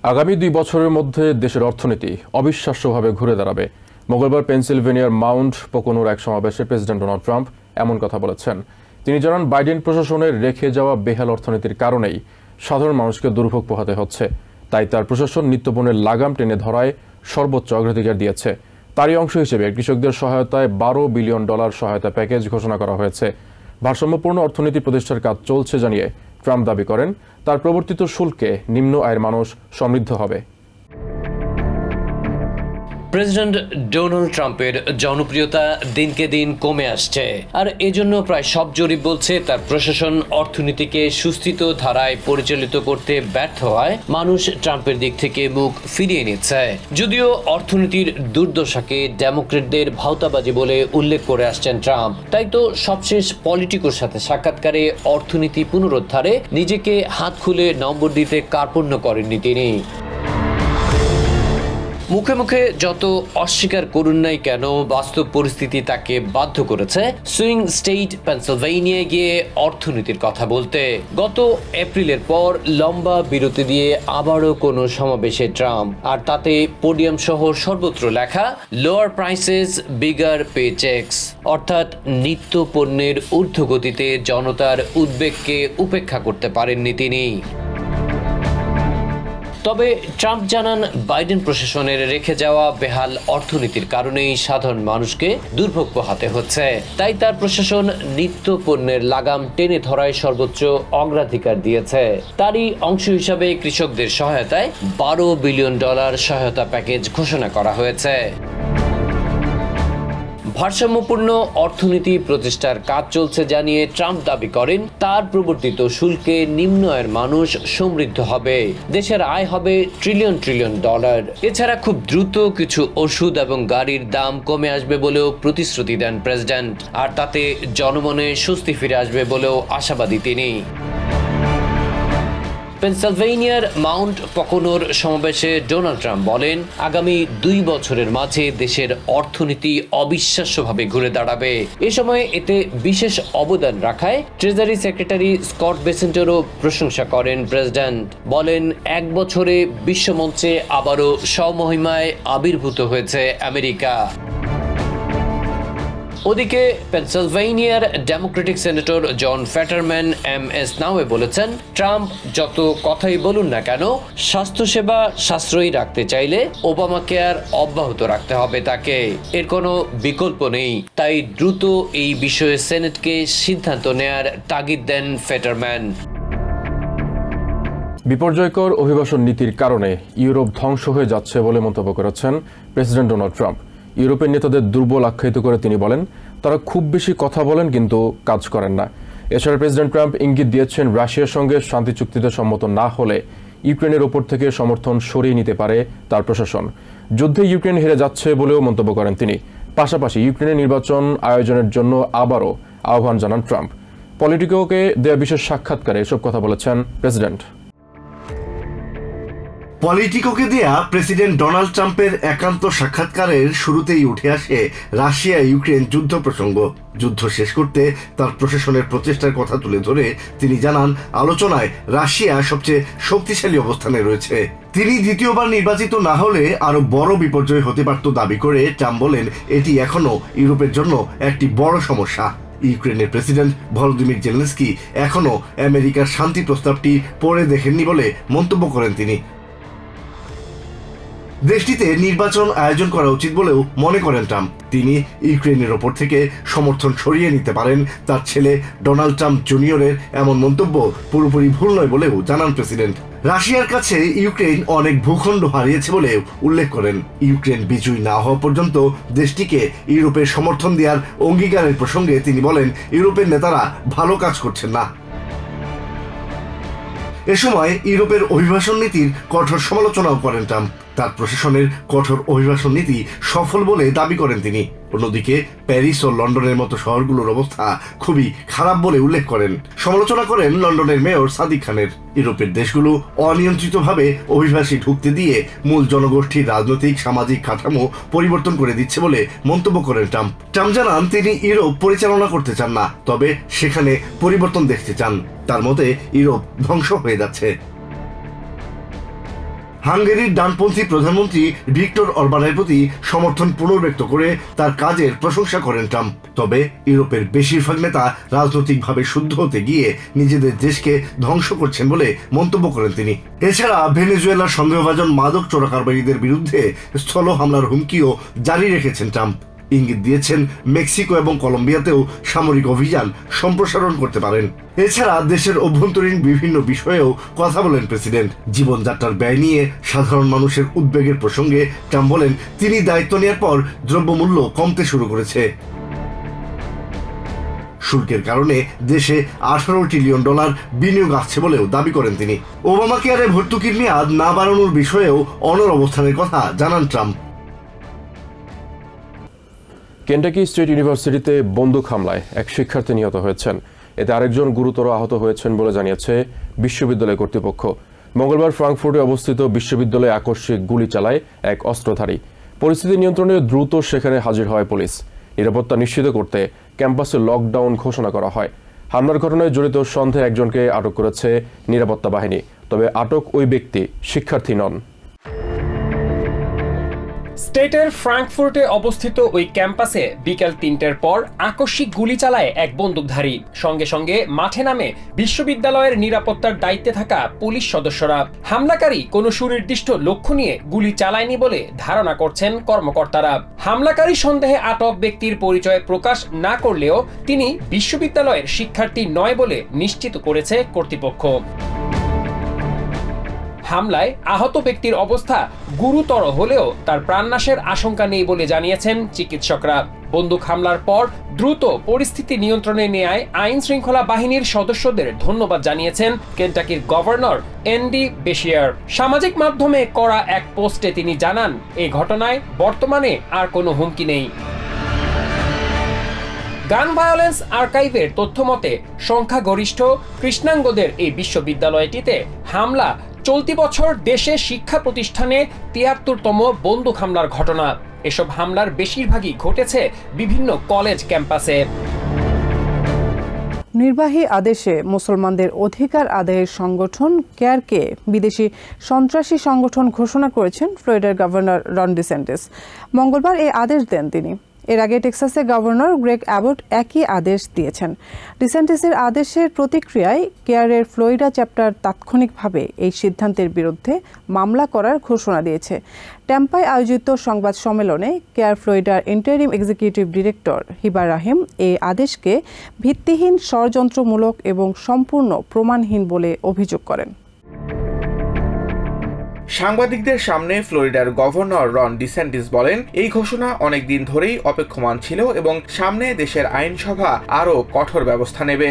আগামী 2 বছরের মধ্যে দেশের অর্থনীতি অবিশ্বাস্যভাবে ঘুরে দাঁড়াবে। মঙ্গলবার পেনসিলভেনিয়ার মাউন্ট পকোনোর এক সমাবেশে প্রেসিডেন্ট ডোনাল্ড ট্রাম্প এমন কথা বলেছেন। তিনি জানান, বাইডেন প্রশাসনের রেখে যাওয়া বেহাল অর্থনীতির কারণেই সাধারণ মানুষকে দুর্ভোগ পোহাতে হচ্ছে। তাই তার প্রশাসন নিত্যপণ্যের লাগাম টেনে ধরায় সর্বোচ্চ অগ্রাধিকার দিয়েছে। তারই অংশ হিসেবে কৃষকদের সহায়তায় $12 বিলিয়ন সহায়তা প্যাকেজ ঘোষণা করা হয়েছে। ভারসাম্যপূর্ণ অর্থনীতি প্রতিষ্ঠার কাজ চলছে জানিয়ে ট্রাম্প দাবি করেন, তার প্রবর্তিত শুল্কে নিম্ন আয়ের মানুষ সমৃদ্ধ হবে। প্রেসিডেন্ট ডোনাল্ড ট্রাম্পের জনপ্রিয়তা দিনকে দিন কমে আসছে, আর এজন্য প্রায় সব জরিপ বলছে তার প্রশাসন অর্থনীতিকে সুস্থিত ধারায় পরিচালিত করতে ব্যর্থ হয় মানুষ ট্রাম্পের দিক থেকে মুখ ফিরিয়ে নিচ্ছে। যদিও অর্থনীতির দুর্দশাকে ডেমোক্রেটদের ভাওতাবাজি বলে উল্লেখ করে আসছেন ট্রাম্প, তাই তো সবশেষ পলিটিকোর সাথে সাক্ষাৎকারে অর্থনীতি পুনরুদ্ধারে নিজেকে হাত খুলে নম্বর দিতে কার্পণ্য করেননি তিনি। মুখে মুখে যত অস্বীকার করুন নাই কেন, বাস্তব পরিস্থিতি তাকে বাধ্য করেছে সুইং স্টেট পেনসিলভেনিয়ায় গিয়ে অর্থনীতির কথা বলতে। গত এপ্রিলের পর লম্বা বিরতি দিয়ে আবারও কোনো সমাবেশে ট্রাম্প, আর তাতে পোডিয়াম সহ সর্বত্র লেখা lower prices bigger pay checks, অর্থাৎ নিত্য পণ্যের ঊর্ধ্বগতিতে জনতার উদ্বেগকে উপেক্ষা করতে পারেননি তিনি। তবে ট্রাম্প জানান, বাইডেন প্রশাসনের রেখে যাওয়া বেহাল অর্থনীতির কারণেই সাধারণ মানুষকে দুর্ভোগ পোহাতে হচ্ছে। তাই তার প্রশাসন নিত্য পণ্যের লাগাম টেনে ধরায় সর্বোচ্চ অগ্রাধিকার দিয়েছে। তারই অংশ হিসাবে কৃষকদের সহায়তায় $12 বিলিয়ন সহায়তা প্যাকেজ ঘোষণা করা হয়েছে। ভারসাম্যপূর্ণ অর্থনীতি প্রতিষ্ঠার কাজ চলছে জানিয়ে ট্রাম্প দাবি করেন, তার প্রবর্তিত শুল্কে নিম্ন আয়ের মানুষ সমৃদ্ধ হবে, দেশের আয় হবে ট্রিলিয়ন ট্রিলিয়ন ডলার। এছাড়া খুব দ্রুত কিছু ওষুধ এবং গাড়ির দাম কমে আসবে বলেও প্রতিশ্রুতি দেন প্রেসিডেন্ট, আর তাতে জনমনে স্বস্তি ফিরে আসবে বলেও আশাবাদী তিনি। পেনসিলভেনিয়ার মাউন্ট পকোনোর সমাবেশে ডোনাল্ড ট্রাম্প বলেন, আগামী 2 বছরের মাঝে দেশের অর্থনীতি অবিশ্বাস্যভাবে ঘুরে দাঁড়াবে। এ সময় এতে বিশেষ অবদান রাখায় ট্রেজারি সেক্রেটারি স্কট বেসেন্টেরও প্রশংসা করেন প্রেসিডেন্ট। বলেন, 1 বছরে বিশ্বমঞ্চে আবারও স্বমহিমায় আবির্ভূত হয়েছে আমেরিকা। ওদিকে পেনসিলভেনিয়ার ডেমোক্রেটিক সেনেটর জন ফেটারম্যান MS নাওয়ে বলেছেন, ট্রাম্প যত কথাই বলুন না কেন, স্বাস্থ্যসেবা সাশ্রয়ী রাখতে চাইলে ওবামা কেয়ার অব্যাহত রাখতে হবে তাকে, এর কোনো বিকল্প নেই। তাই দ্রুত এই বিষয়ে সেনেটকে সিদ্ধান্ত নেয়ার তাগিদ দেন ফেটারম্যান। বিপর্যয়কর অভিবাসন নীতির কারণে ইউরোপ ধ্বংস হয়ে যাচ্ছে বলে মন্তব্য করেছেন প্রেসিডেন্ট ডোনাল্ড ট্রাম্প। ইউরোপের নেতাদের দুর্বল আখ্যায়িত করে তিনি বলেন, তারা খুব বেশি কথা বলেন কিন্তু কাজ করেন না। এছাড়া প্রেসিডেন্ট ট্রাম্প ইঙ্গিত দিয়েছেন, রাশিয়ার সঙ্গে শান্তি চুক্তিতে সম্মত না হলে ইউক্রেনের ওপর থেকে সমর্থন সরিয়ে নিতে পারে তার প্রশাসন। যুদ্ধে ইউক্রেন হেরে যাচ্ছে বলেও মন্তব্য করেন তিনি। পাশাপাশি ইউক্রেনের নির্বাচন আয়োজনের জন্য আবারও আহ্বান জানান ট্রাম্প। পলিটিকোকে দেয়া বিশেষ সাক্ষাৎকারে এসব কথা বলেছেন প্রেসিডেন্ট। পলিটিকোকে দেয়া প্রেসিডেন্ট ডোনাল্ড ট্রাম্পের একান্ত সাক্ষাৎকারের শুরুতেই উঠে আসে রাশিয়া ইউক্রেন যুদ্ধ প্রসঙ্গ। যুদ্ধ শেষ করতে তার প্রশাসনের প্রচেষ্টার কথা তুলে ধরে তিনি জানান, আলোচনায় রাশিয়া সবচেয়ে শক্তিশালী অবস্থানে রয়েছে। তিনি দ্বিতীয়বার নির্বাচিত না হলে আরো বড় বিপর্যয় হতে পারত দাবি করে ট্রাম্প বলেন, এটি এখনো ইউরোপের জন্য একটি বড় সমস্যা। ইউক্রেনের প্রেসিডেন্ট ভলোদিমির জেলেনস্কি এখনো আমেরিকার শান্তি প্রস্তাবটি পড়ে দেখেননি বলে মন্তব্য করেন তিনি। দেশটিতে নির্বাচন আয়োজন করা উচিত বলেও মনে করেন ট্রাম্প। তিনি ইউক্রেনের ওপর থেকে সমর্থন সরিয়ে নিতে পারেন। তার ছেলে ডোনাল্ড ট্রাম্প জুনিয়রের এমন মন্তব্য পুরোপুরি ভুল নয় বলেও জানান প্রেসিডেন্ট। রাশিয়ার কাছে ইউক্রেন অনেক ভূখণ্ড হারিয়েছে বলে উল্লেখ করেন। ইউক্রেন বিজয়ী না হওয়া পর্যন্ত দেশটিকে ইউরোপের সমর্থন দেওয়ার অঙ্গীকারের প্রসঙ্গে তিনি বলেন, ইউরোপের নেতারা ভালো কাজ করছেন না। এ সময় ইউরোপের অভিবাসন নীতির কঠোর সমালোচনাও করেন ট্রাম্প। তার প্রশাসনের কঠোর অভিবাসন নীতি সফল বলে দাবি করেন তিনি। অন্যদিকে প্যারিস ও লন্ডনের মতো শহরগুলোর অবস্থা খুবই খারাপ বলে উল্লেখ করেন। সমালোচনা করেন লন্ডনের মেয়র সাদিক খানের। ইউরোপের দেশগুলো অনিয়ন্ত্রিতভাবে অভিবাসী ঢুকতে দিয়ে মূল জনগোষ্ঠীর রাজনৈতিক সামাজিক কাঠামো পরিবর্তন করে দিচ্ছে বলে মন্তব্য করেন ট্রাম্প। ট্রাম্প জানান, তিনি ইউরোপ পরিচালনা করতে চান না, তবে সেখানে পরিবর্তন দেখতে চান। তার মতে ইউরোপ ধ্বংস হয়ে যাচ্ছে। হাঙ্গেরির ডানপন্থী প্রধানমন্ত্রী ভিক্টর অরবানের প্রতি সমর্থন পুনর্ব্যক্ত করে তার কাজের প্রশংসা করেন ট্রাম্প। তবে ইউরোপের বেশিরভাগ নেতা রাজনৈতিকভাবে শুদ্ধ হতে গিয়ে নিজেদের দেশকে ধ্বংস করছেন বলে মন্তব্য করেন তিনি। এছাড়া ভেনেজুয়েলার সন্দেহভাজন মাদক চোরাকারবারীদের বিরুদ্ধে স্থল হামলার হুমকিও জারি রেখেছেন ট্রাম্প। ইঙ্গিত দিয়েছেন মেক্সিকো এবং কলম্বিয়াতেও সামরিক অভিযান সম্প্রসারণ করতে পারেন। এছাড়া দেশের অভ্যন্তরীণ বিভিন্ন বিষয়েও কথা বলেন প্রেসিডেন্ট। জীবনযাত্রার ব্যয় নিয়ে সাধারণ মানুষের উদ্বেগের প্রসঙ্গে ট্রাম্প বলেন তিনি দায়িত্ব নেওয়ার পর দ্রব্যমূল্য কমতে শুরু করেছে। শুল্কের কারণে দেশে $18 ট্রিলিয়ন বিনিয়োগ আসছে বলেও দাবি করেন তিনি। ওবামা কেয়ারে ভর্তুকির মেয়াদ না বাড়ানোর বিষয়েও অনড় অবস্থানের কথা জানান ট্রাম্প। কেন্টাকি স্টেট ইউনিভার্সিটিতে বন্দুক হামলায় এক শিক্ষার্থী নিহত হয়েছেন। এতে আরেকজন গুরুতর আহত হয়েছেন বলে জানিয়েছে বিশ্ববিদ্যালয় কর্তৃপক্ষ। মঙ্গলবার ফ্রাঙ্কফুর্টে অবস্থিত বিশ্ববিদ্যালয়ে আকস্মিক গুলি চালায় এক অস্ত্রধারী। পরিস্থিতি নিয়ন্ত্রণে দ্রুত সেখানে হাজির হয় পুলিশ। নিরাপত্তা নিশ্চিত করতে ক্যাম্পাসে লকডাউন ঘোষণা করা হয়। হামলার ঘটনায় জড়িত সন্দেহে একজনকে আটক করেছে নিরাপত্তা বাহিনী। তবে আটক ওই ব্যক্তি শিক্ষার্থী নন। স্টেটের ফ্রাঙ্কফুর্টে অবস্থিত ওই ক্যাম্পাসে বিকেল 3টের পর আকস্মিক গুলি চালায় এক বন্দুকধারী। সঙ্গে সঙ্গে মাঠে নামে বিশ্ববিদ্যালয়ের নিরাপত্তার দায়িত্বে থাকা পুলিশ সদস্যরা। হামলাকারী কোনো সুনির্দিষ্ট লক্ষ্য নিয়ে গুলি চালায়নি বলে ধারণা করছেন কর্মকর্তারা। হামলাকারী সন্দেহে আটক ব্যক্তির পরিচয় প্রকাশ না করলেও তিনি বিশ্ববিদ্যালয়ের শিক্ষার্থী নয় বলে নিশ্চিত করেছে কর্তৃপক্ষ। হামলায় আহত ব্যক্তির অবস্থা গুরুতর হলেও তার প্রাণনাশের আশঙ্কা নেই বলে জানিয়েছেন চিকিৎসকরা। বন্দুক হামলার পর দ্রুত পরিস্থিতি নিয়ন্ত্রণে নেয় আইন শৃঙ্খলা বাহিনীর সদস্যদের ধন্যবাদ জানিয়েছেন কেন্টাকির গভর্নর এন্ডি বেশিয়ার। সামাজিক মাধ্যমে করা এক পোস্টে তিনি জানান, এই ঘটনায় বর্তমানে আর কোনো হুমকি নেই। গান ভায়োলেন্স আর্কাইভের তথ্যমতে সংখ্যাগরিষ্ঠ কৃষ্ণাঙ্গদের এই বিশ্ববিদ্যালয়টিতে হামলা চলতি বছর দেশে শিক্ষা প্রতিষ্ঠানে ৭৩তম বন্দুক হামলার ঘটনা। এসব হামলার বেশিরভাগই ঘটেছে বিভিন্ন কলেজ ক্যাম্পাসে। নির্বাহী আদেশে মুসলমানদের অধিকার আদায়ের সংগঠন কেয়ারকে বিদেশি সন্ত্রাসী সংগঠন ঘোষণা করেছেন ফ্লোরিডার গভর্নর রন ডিসেন্টিস। মঙ্গলবার এই আদেশ দেন তিনি। এর আগে টেক্সাসের গভর্নর গ্রেগ অ্যাবট একই আদেশ দিয়েছেন। ডিসেন্টিসের আদেশের প্রতিক্রিয়ায় কেয়ারের ফ্লোরিডা চ্যাপ্টার তাৎক্ষণিকভাবে এই সিদ্ধান্তের বিরুদ্ধে মামলা করার ঘোষণা দিয়েছে। ট্যাম্পায় আয়োজিত সংবাদ সম্মেলনে কেয়ার ফ্লোরিডার ইন্টারিম এক্সিকিউটিভ ডিরেক্টর হিবা রাহিম এই আদেশকে ভিত্তিহীন, ষড়যন্ত্রমূলক এবং সম্পূর্ণ প্রমাণহীন বলে অভিযোগ করেন। সাংবাদিকদের সামনে ফ্লোরিডার গভর্নর রন ডিসেন্টিস বলেন, এই ঘোষণা অনেক দিন ধরেই অপেক্ষমান ছিল এবং সামনে দেশের আইনসভা আরো কঠোর ব্যবস্থা নেবে।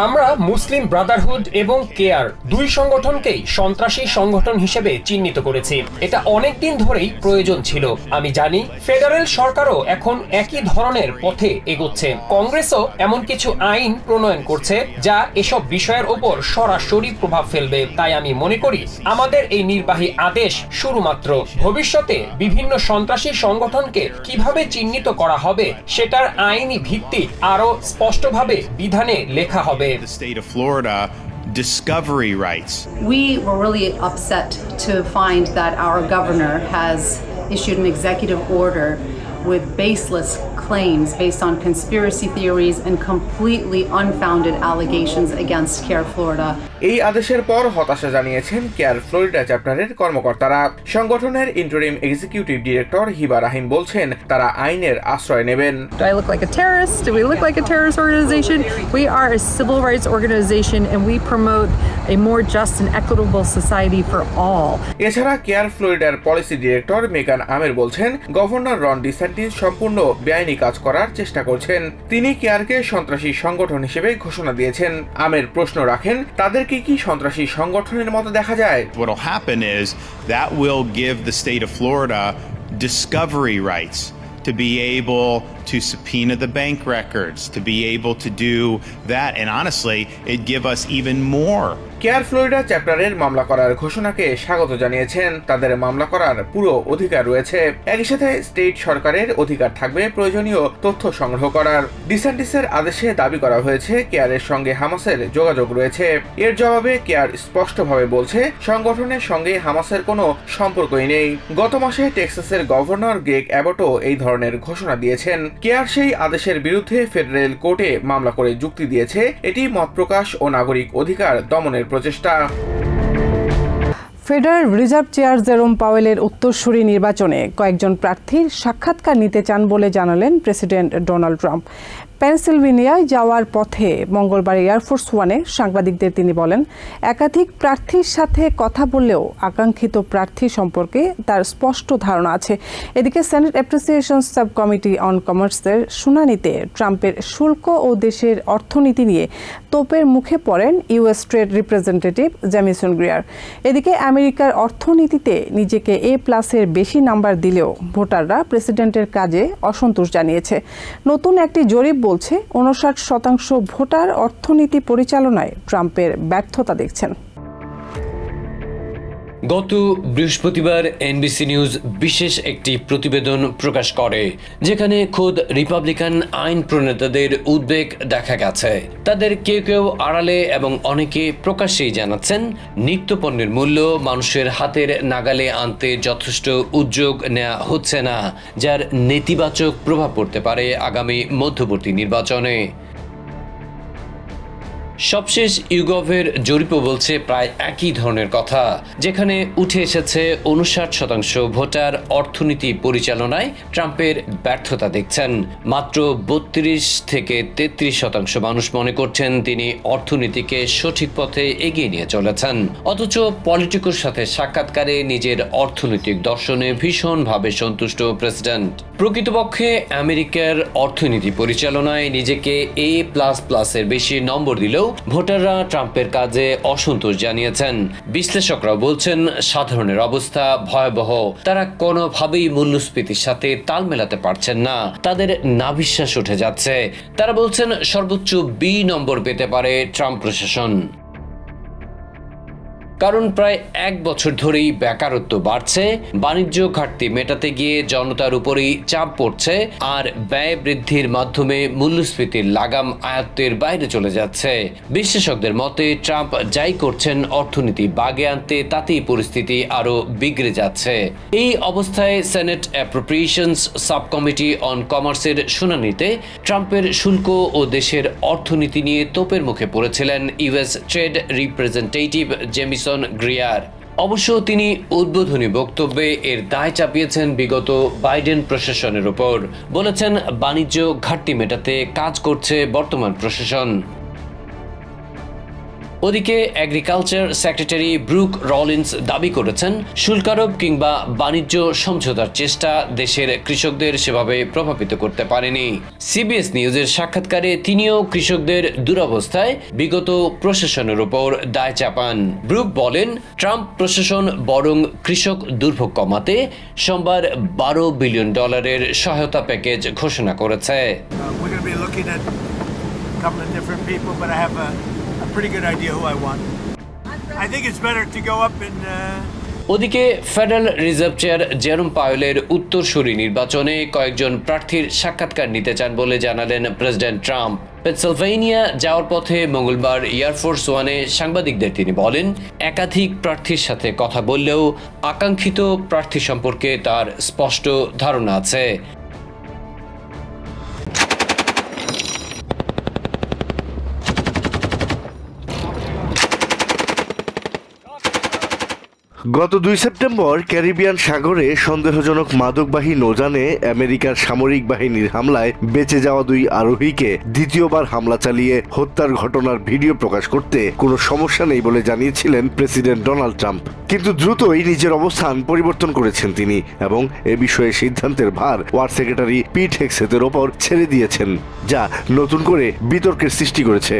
আমরা মুসলিম ব্রাদারহুড এবং কেয়ার দুই সংগঠনকেই সন্ত্রাসী সংগঠন হিসেবে চিহ্নিত করেছি। এটা অনেক দিন ধরেই প্রয়োজন ছিল। আমি জানি ফেডারেল সরকারও এখন একই ধরনের পথে এগোচ্ছে। কংগ্রেসও এমন কিছু আইন প্রণয়ন করছে যা এসব বিষয়ের উপর সরাসরি প্রভাব ফেলবে। তাই আমি মনে করি আমাদের এই নির্বাহী আদেশ শুরুমাত্র। ভবিষ্যতে বিভিন্ন সন্ত্রাসী সংগঠনকে কিভাবে চিহ্নিত করা হবে সেটার আইনি ভিত্তি আরো স্পষ্টভাবে বিধানে লেখা হবে। Discovery rights. We were really upset to find that our governor has issued an executive order with baseless claims based on conspiracy theories and completely unfounded allegations against CARE Florida. এই আদেশের পর হতাশা জানিয়েছেন কেয়ার ফ্লোরিডা চ্যাপ্টারের কর্মকর্তারা। সংগঠনের interim executive director Hiba রাহিম বলছেন, তারা আইনের আশ্রয় নেবেন। Do I look like a terrorist? Do we look like a terrorist organization? We are a civil rights organization and we promote a more just and equitable society for all. এছাড়া care ফ্লোরিডার policy director মেগান আমের বলছেন, governor Ron DeSantis সম্পূর্ণ বেআইনি কাজ করার চেষ্টা করছেন। তিনি কেয়ারকে সন্ত্রাসী সংগঠন হিসেবে ঘোষণা দিয়েছেন। আমের প্রশ্ন রাখেন, তাদেরকে কি সন্ত্রাসী সংগঠনের মতো দেখা যায়? What will happen is that will give the state of Florida discovery rights to be able to subpoena the bank records, to be able to do that. And honestly, it'd give us even more. Care Florida চ্যাপ্টারের মামলা করার ঘোষণাকে স্বাগত জানিয়েছেন। তাদের মামলা করার পুরো অধিকার রয়েছে। একই সাথে স্টেট সরকারের অধিকার থাকবে প্রয়োজনীয় তথ্য সংগ্রহ করার। ডিসেন্টিসের আদেশে দাবি করা হয়েছে কেয়ারের সঙ্গে হামাসের যোগাযোগ রয়েছে। এর জবাবে কেয়ার স্পষ্টভাবে বলছে সংগঠনের সঙ্গে হামাসের কোনো সম্পর্কই নেই। গত মাসে টেক্সাসের গভর্নর গ্রেগ অ্যাবটও এই ধরনের ঘোষণা দিয়েছেন। কেয়ার সেই আদেশের বিরুদ্ধে ফেডারেল কোর্টে মামলা করে যুক্তি দিয়েছে এটি মত প্রকাশ ও নাগরিক অধিকার দমনের প্রচেষ্টা। ফেডারেল রিজার্ভ চেয়ার জেরোম পাওয়েলের উত্তরসূরি নির্বাচনে কয়েকজন প্রার্থীর সাক্ষাৎকার নিতে চান বলে জানালেন প্রেসিডেন্ট ডোনাল্ড ট্রাম্প। পেনসিলভেনিয়ায় যাওয়ার পথে মঙ্গলবার এয়ারফোর্স ওয়ানে সাংবাদিকদের তিনি বলেন, একাধিক প্রার্থীর সাথে কথা বললেও আকাঙ্ক্ষিত প্রার্থী সম্পর্কে তার স্পষ্ট ধারণা আছে। এদিকে senate appreciation sub committee on কমার্সের শুনানিতে ট্রাম্পের শুল্ক ও দেশের অর্থনীতি নিয়ে তোপের মুখে পড়েন US trade representative Jamieson Greer. এদিকে আমেরিকার অর্থনীতিতে নিজেকে A+-এর বেশি নাম্বার দিলেও ভোটাররা প্রেসিডেন্টের কাজে অসন্তোষ জানিয়েছে। নতুন একটি জরিপ বলছে 59% ভোটার অর্থনীতি পরিচালনায় ট্রাম্পের ব্যর্থতা দেখছেন। গত বৃহস্পতিবার এনবিসি নিউজ বিশেষ একটি প্রতিবেদন প্রকাশ করে, যেখানে খোদ রিপাবলিকান আইন প্রণেতাদের উদ্বেগ দেখা গেছে। তাদের কেউ কেউ আড়ালে এবং অনেকে প্রকাশ্যেই জানাচ্ছেন নিত্যপণ্যের মূল্য মানুষের হাতের নাগালে আনতে যথেষ্ট উদ্যোগ নেওয়া হচ্ছে না, যার নেতিবাচক প্রভাব পড়তে পারে আগামী মধ্যবর্তী নির্বাচনে। সবশেষ ইউগভের জরিপও বলছে প্রায় একই ধরনের কথা, যেখানে উঠে এসেছে 59% ভোটার অর্থনীতি পরিচালনায় ট্রাম্পের ব্যর্থতা দেখছেন। মাত্র 32 থেকে 33% মানুষ মনে করছেন তিনি অর্থনীতিকে সঠিক পথে এগিয়ে নিয়ে চলেছেন। অথচ পলিটিকোর সাথে সাক্ষাৎকারে নিজের অর্থনৈতিক দর্শনে ভীষণভাবে সন্তুষ্ট প্রেসিডেন্ট। প্রকৃতপক্ষে আমেরিকার অর্থনীতি পরিচালনায় নিজেকে A++-এর বেশি নম্বর দিলেও ভোটাররা ট্রাম্পের কাজে অসন্তোষ জানিয়েছেন। বিশ্লেষকরা বলছেন সাধারণের অবস্থা ভয়াবহ। তারা কোনোভাবেই মূল্যস্ফীতির সাথে তাল মেলাতে পারছেন না। তাদের নাভিশ্বাস উঠে যাচ্ছে। তারা বলছেন সর্বোচ্চ B নম্বর পেতে পারে ট্রাম্প প্রশাসন। কারণ প্রায় 1 বছর ধরেই বেকারত্ব বাড়ছে, বাণিজ্য ঘাটতি মেটাতে গিয়ে জনতার উপরেই চাপ পড়ছে, আর ব্যয় বৃদ্ধির মাধ্যমে মূল্যস্ফীতির লাগাম আয়ত্তের বাইরে চলে যাচ্ছে। বিশ্লেষকদের মতে ট্রাম্প যাই করছেন অর্থনীতি বাগে আনতে, তাতেই পরিস্থিতি আরো বিগড়ে যাচ্ছে। এই অবস্থায় সেনেট অ্যাপ্রোপ্রিয়েশনস সাব কমিটি অন কমার্সের শুনানিতে ট্রাম্পের শুল্ক ও দেশের অর্থনীতি নিয়ে তোপের মুখে পড়েছিলেন US trade representative Jamieson Greer. অবশ্য তিনি উদ্বোধনী বক্তব্যে এর দায় চাপিয়েছেন বিগত বাইডেন প্রশাসনের উপর। বলেছেন বাণিজ্য ঘাটতি মেটাতে কাজ করছে বর্তমান প্রশাসন। ওদিকে এগ্রিকালচার সেক্রেটারি ব্রুক রলিন্স দাবি করেছেন শুল্কারোপ কিংবা বাণিজ্য সমঝোতার চেষ্টা দেশের কৃষকদের সেভাবে প্রভাবিত করতে পারেনি। সিবিএস নিউজের সাক্ষাৎকারে তিনিও কৃষকদের দুরবস্থায় বিগত প্রশাসনের উপর দায় চাপান। ব্রুক বলেন ট্রাম্প প্রশাসন বরং কৃষক দুর্ভোগ কমাতে সোমবার $12 বিলিয়ন সহায়তা প্যাকেজ ঘোষণা করেছে। Pretty good idea who I want. I think it's better to go up and ওদিকে ফেডারেল রিজার্ভ চেয়ার জেরোম পাওয়েলের উত্তরসূরি নির্বাচনে কয়েকজন প্রার্থীর সাক্ষাৎকার নিতে চান বলে জানালেন প্রেসিডেন্ট ট্রাম্প। পেনসিলভেনিয়া যাওয়ার পথে মঙ্গলবার এয়ারফোর্স ওয়ানে সাংবাদিকদের তিনি বলেন, একাধিক প্রার্থীর সাথে কথা বললেও আকাঙ্ক্ষিত প্রার্থী সম্পর্কে তার স্পষ্ট ধারণা আছে। গত 2 সেপ্টেম্বর ক্যারিবিয়ান সাগরে সন্দেহজনক মাদকবাহী নৌযানে আমেরিকার সামরিক বাহিনীর হামলায় বেঁচে যাওয়া 2 আরোহীকে দ্বিতীয়বার হামলা চালিয়ে হত্যার ঘটনার ভিডিও প্রকাশ করতে কোনো সমস্যা নেই বলে জানিয়েছিলেন প্রেসিডেন্ট ডোনাল্ড ট্রাম্প। কিন্তু দ্রুতই নিজের অবস্থান পরিবর্তন করেছেন তিনি এবং এ বিষয়ে সিদ্ধান্তের ভার ওয়ার সেক্রেটারি পিট হেগসেথের ওপর ছেড়ে দিয়েছেন, যা নতুন করে বিতর্কের সৃষ্টি করেছে।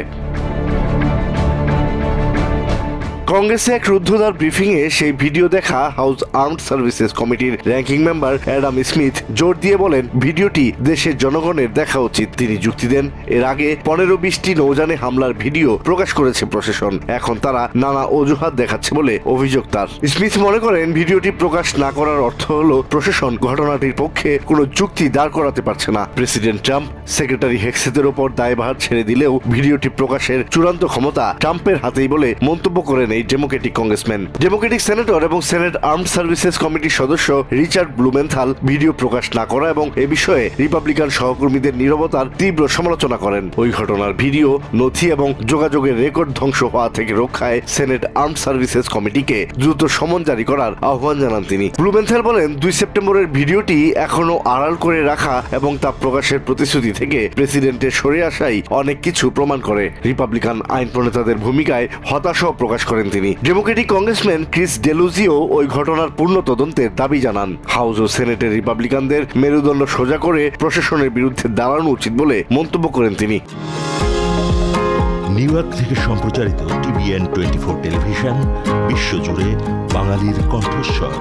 কংগ্রেসে এক রুদ্ধদ্বার ব্রিফিংয়ে সেই ভিডিও দেখা হাউস আর্মড সার্ভিসেস কমিটির র্যাঙ্কিং মেম্বার অ্যাডাম স্মিথ জোর দিয়ে বলেন ভিডিওটি দেশের জনগণের দেখা উচিত। তিনি যুক্তি দেন এর আগে 15-20টি নৌযানে হামলার ভিডিও প্রকাশ করেছে প্রশাসন, এখন তারা নানা অজুহাত দেখাচ্ছে বলে অভিযোগ তার। স্মিথ মনে করেন ভিডিওটি প্রকাশ না করার অর্থ হলো প্রশাসন ঘটনাটির পক্ষে কোনো যুক্তি দাঁড় করাতে পারছে না। প্রেসিডেন্ট ট্রাম্প সেক্রেটারি হেক্সেতের ওপর দায়ভার ছেড়ে দিলেও ভিডিওটি প্রকাশের চূড়ান্ত ক্ষমতা ট্রাম্পের হাতেই বলে মন্তব্য করেন এই ডেমোক্রেটিক কংগ্রেসম্যান। ডেমোক্রেটিক সেনেটর এবং সেনেট আর্মড সার্ভিসেস কমিটির সদস্য রিচার্ড ব্লুমেনথাল ভিডিও প্রকাশ না করা এবং এ বিষয়ে রিপাবলিকান সহকর্মীদের নীরবতার তীব্র সমালোচনা করেন। ওই ঘটনার ভিডিও, নথি এবং যোগাযোগের রেকর্ড ধ্বংস হওয়া থেকে রক্ষায় সেনেট আর্মড সার্ভিসেস কমিটিকে দ্রুত সমন জারি করার আহ্বান জানান তিনি। ব্লুমেনথাল বলেন 2 সেপ্টেম্বরের ভিডিওটি এখনো আড়াল করে রাখা এবং তা প্রকাশের প্রতিশ্রুতি থেকে প্রেসিডেন্টের সরে আসাই অনেক কিছু প্রমাণ করে। রিপাবলিকান আইন প্রণেতাদের ভূমিকায় হতাশাও প্রকাশ করেন তিনি। ডেমোক্রেটিক কংগ্রেসম্যান ক্রিস ডেলুজিও ওই ঘটনার পূর্ণ তদন্তের দাবি জানান। হাউস ও সেনেটের রিপাবলিকানদের মেরুদণ্ড সোজা করে প্রশাসনের বিরুদ্ধে দাঁড়ানো উচিত বলে মন্তব্য করেন তিনি। নিউ ইয়র্ক থেকে সম্প্রচারিত TVN 24 টেলিভিশন বিশ্বজুড়ে বাঙালির কণ্ঠস্বর।